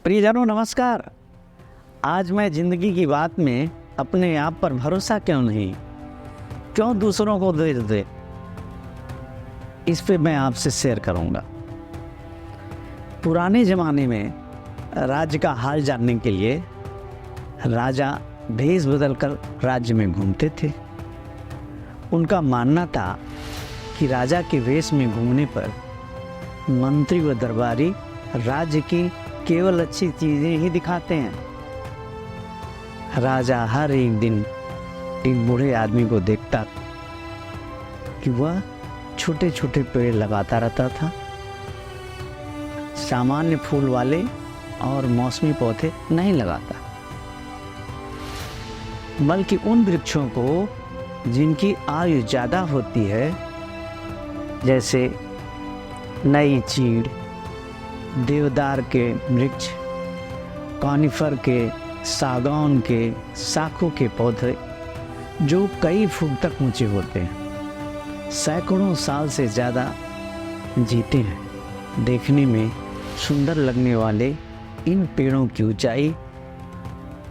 प्रियजनों नमस्कार। आज मैं जिंदगी की बात में अपने आप पर भरोसा क्यों नहीं, क्यों दूसरों को दोष दे, इस पे मैं आपसे शेयर करूंगा। पुराने ज़माने में राज्य का हाल जानने के लिए राजा भेष बदलकर राज्य में घूमते थे। उनका मानना था कि राजा के वेश में घूमने पर मंत्री व दरबारी राज्य की केवल अच्छी चीज़ें ही दिखाते हैं। राजा हर एक दिन एक बूढ़े आदमी को देखता कि वह छोटे छोटे पेड़ लगाता रहता था। सामान्य फूल वाले और मौसमी पौधे नहीं लगाता, बल्कि उन वृक्षों को जिनकी आयु ज़्यादा होती है, जैसे नई चीड़, देवदार के वृक्ष, कॉनिफर के, सागौन के, साखू के पौधे जो कई फुट तक ऊंचे होते हैं, सैकड़ों साल से ज़्यादा जीते हैं। देखने में सुंदर लगने वाले इन पेड़ों की ऊंचाई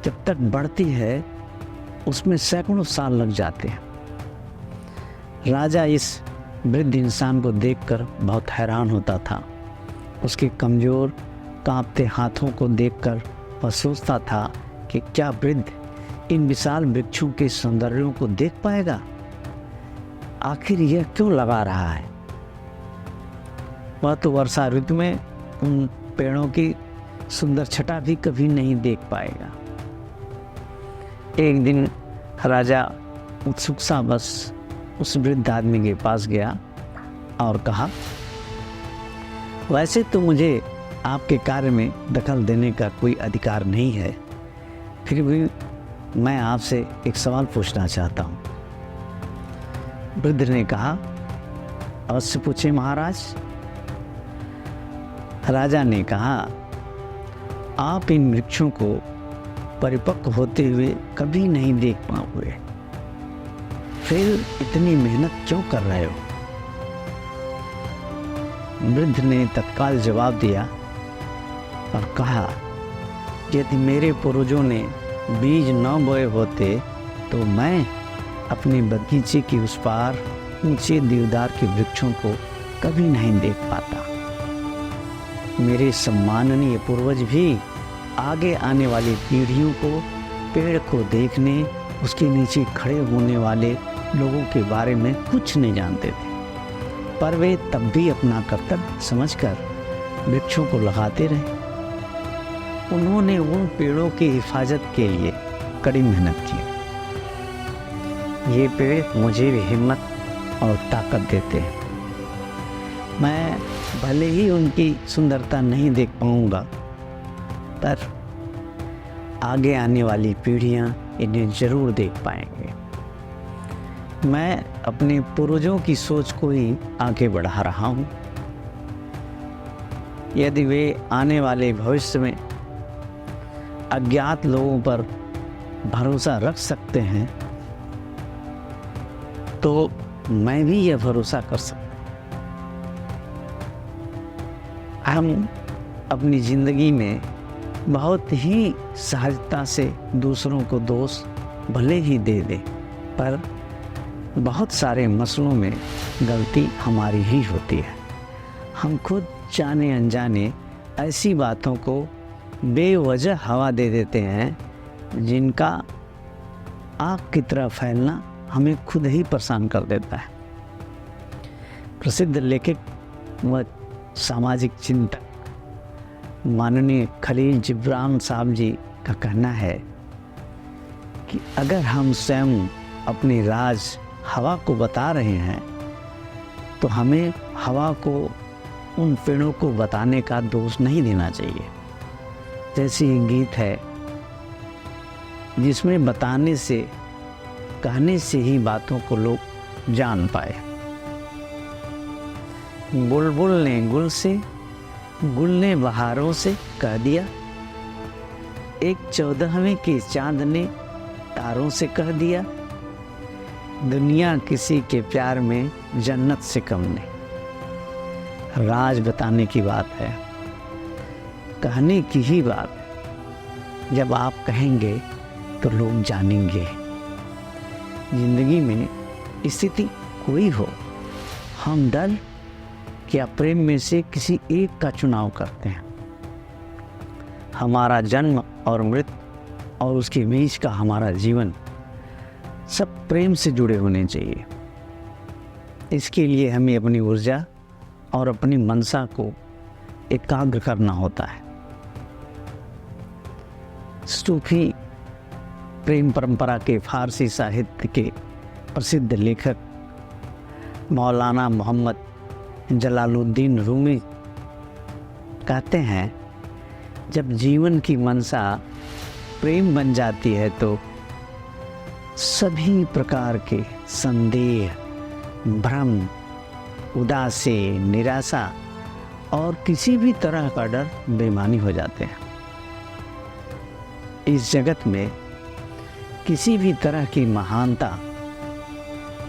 जब तक बढ़ती है उसमें सैकड़ों साल लग जाते हैं। राजा इस वृद्ध इंसान को देखकर बहुत हैरान होता था। उसके कमज़ोर कांपते हाथों को देखकर वह सोचता था कि क्या वृद्ध इन विशाल वृक्षों के सौंदर्यों को देख पाएगा? आखिर यह क्यों लगा रहा है? वह तो वर्षा ऋतु में उन पेड़ों की सुंदर छटा भी कभी नहीं देख पाएगा। एक दिन राजा उत्सुकता बस उस वृद्ध आदमी के पास गया और कहा, वैसे तो मुझे आपके कार्य में दखल देने का कोई अधिकार नहीं है, फिर भी मैं आपसे एक सवाल पूछना चाहता हूँ। वृद्ध ने कहा, अवश्य पूछे महाराज। राजा ने कहा, आप इन वृक्षों को परिपक्व होते हुए कभी नहीं देख पाओगे, फिर इतनी मेहनत क्यों कर रहे हो? वृद्ध ने तत्काल जवाब दिया और कहा, यदि मेरे पूर्वजों ने बीज न बोए होते तो मैं अपने बगीचे के उस पार ऊंचे देवदार के वृक्षों को कभी नहीं देख पाता। मेरे सम्माननीय पूर्वज भी आगे आने वाली पीढ़ियों को पेड़ को देखने, उसके नीचे खड़े होने वाले लोगों के बारे में कुछ नहीं जानते थे, पर वे तब भी अपना कर्तव्य समझकर वृक्षों को लगाते रहे। उन्होंने उन पेड़ों की हिफाजत के लिए कड़ी मेहनत की। ये पेड़ मुझे भी हिम्मत और ताकत देते हैं। मैं भले ही उनकी सुंदरता नहीं देख पाऊंगा, पर आगे आने वाली पीढ़ियां इन्हें जरूर देख पाएंगे। मैं अपने पूर्वजों की सोच को ही आगे बढ़ा रहा हूँ। यदि वे आने वाले भविष्य में अज्ञात लोगों पर भरोसा रख सकते हैं, तो मैं भी यह भरोसा कर सकता हूँ। हम अपनी ज़िंदगी में बहुत ही सहजता से दूसरों को दोष भले ही दे दें, पर बहुत सारे मसलों में गलती हमारी ही होती है। हम खुद जाने अनजाने ऐसी बातों को बेवजह हवा दे देते हैं जिनका आग की तरह फैलना हमें खुद ही परेशान कर देता है। प्रसिद्ध लेखक व सामाजिक चिंतक माननीय खलील जिब्रान साहब जी का कहना है कि अगर हम स्वयं अपनी राज हवा को बता रहे हैं तो हमें हवा को उन पेड़ों को बताने का दोष नहीं देना चाहिए। जैसे एक गीत है जिसमें बताने से, कहने से ही बातों को लोग जान पाए। बुलबुल ने गुल से, गुल ने बहारों से कह दिया, एक 14वें के चांद ने तारों से कह दिया, दुनिया किसी के प्यार में जन्नत से कम नहीं। राज बताने की बात है, कहने की ही बात है। जब आप कहेंगे तो लोग जानेंगे। जिंदगी में स्थिति कोई हो, हम डर या प्रेम में से किसी एक का चुनाव करते हैं। हमारा जन्म और मृत्यु और उसके बीच का हमारा जीवन सब प्रेम से जुड़े होने चाहिए। इसके लिए हमें अपनी ऊर्जा और अपनी मनसा को एकाग्र करना होता है। सूफी प्रेम परंपरा के फारसी साहित्य के प्रसिद्ध लेखक मौलाना मोहम्मद जलालुद्दीन रूमी कहते हैं, जब जीवन की मनसा प्रेम बन जाती है तो सभी प्रकार के संदेह, भ्रम, उदासी, निराशा और किसी भी तरह का डर बेईमानी हो जाते हैं। इस जगत में किसी भी तरह की महानता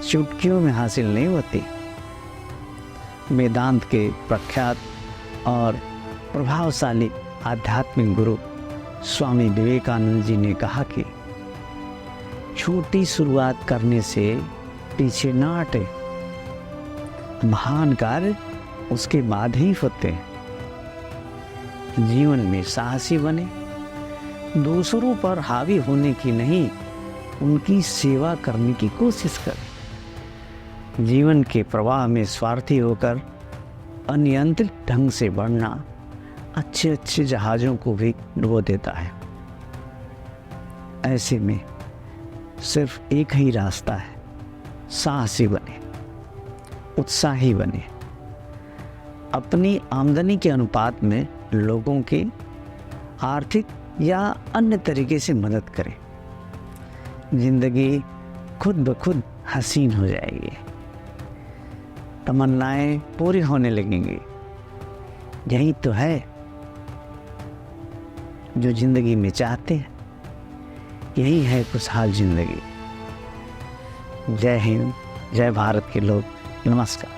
चुटकियों में हासिल नहीं होती। वेदांत के प्रख्यात और प्रभावशाली आध्यात्मिक गुरु स्वामी विवेकानंद जी ने कहा कि छोटी शुरुआत करने से पीछे न हटे, महान कार्य उसके बाद ही होते हैं। जीवन में साहसी बने, दूसरों पर हावी होने की नहीं, उनकी सेवा करने की कोशिश करें। जीवन के प्रवाह में स्वार्थी होकर अनियंत्रित ढंग से बढ़ना अच्छे अच्छे जहाज़ों को भी डुबो देता है। ऐसे में सिर्फ एक ही रास्ता है, साहसी बने, उत्साही बने। अपनी आमदनी के अनुपात में लोगों की आर्थिक या अन्य तरीके से मदद करें। जिंदगी खुद ब खुद हसीन हो जाएगी, तमन्नाएं पूरी होने लगेंगी। यही तो है जो जिंदगी में चाहते हैं, यही है खुशहाल जिंदगी। जय हिंद, जय भारत के लोग, नमस्कार।